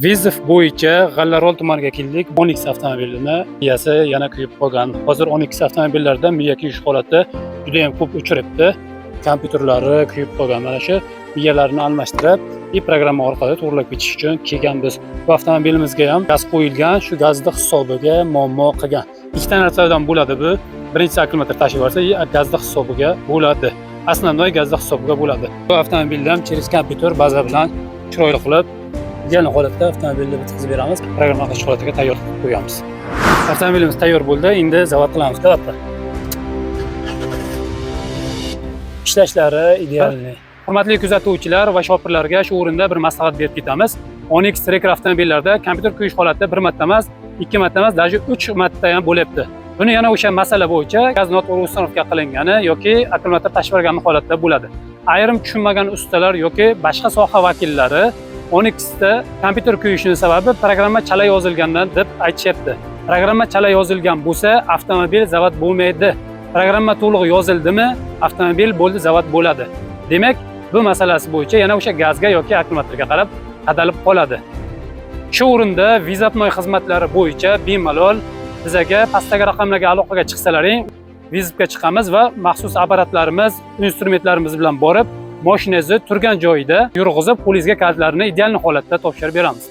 Vizov bo'yicha G'allaorol tumaniga keldik. 12 avtomobilni miyasi yana kuyib qolgan. Hozir 12 avtomobillarda miya kuyish holati juda ham ko'p uchrayapti. Kompyuterlari kuyib qolgan. Mana shu miyalarni almashtirib, programma orqali to'g'rilab ketish uchun kelganmiz. Bu avtomobilimizga ham gaz qo'yilgan, shu gazni hisobiga muammo qilgan. Ikkita narsadan bo'ladi bu. Birinchisi akkumulyator tashib olsa, gazni hisobiga bo'ladi. Основной gazni hisobiga bo'ladi. Bu avtomobilda ham через kompyuter baza bilan chiroyli qilib ideal holatda avtomobilni bitkazib beramiz. Programma qilish holatiga tayyor qilib qo'yamiz. Avtomobilimiz tayyor bo'ldi. Endi zavod qilamiz. Albatta. Ishlashlari ideal. Hurmatli kuzatuvchilar va shopirlarga shu o'rinda bir maslahat berib ketamiz. Onyx Tracker avtomobillarda kompyuter kuyish holatida bir marta emas, 2 marta emas, даже 3 marta ham bo'lyapti. Buni yana o'sha masala bo'yicha gaz noto'g'ri uстановка qilingani yoki akkumulyator tashib olgani holatda bo'ladi. Ayrim tushunmagan ustalar yoki boshqa soha vakillari Onyxda kompyuter kuyishini sababi programma chala yozilgandan deb aytishyapti. Programma chala yozilgan bo'lsa, avtomobil zavod bo'lmaydi. Programma to'liq yozildimi, avtomobil bo'ldi, zavod bo'ladi. Demak, bu masalasi bo'yicha yana o'sha gazga yoki akkumulyatorga qarab qadalib qoladi. Shu o'rinda Vizapnoy xizmatlari bo'yicha bemalol bizga pastdagi raqamlarga aloqaga chiqsalaring, Vizapga chiqamiz va maxsus apparatlarimiz, instrumentlarimiz bilan borib, mashinangizni turgan joyida yurg'izib, qo'lingizga kaltlarni ideal holatda topshirib beramiz.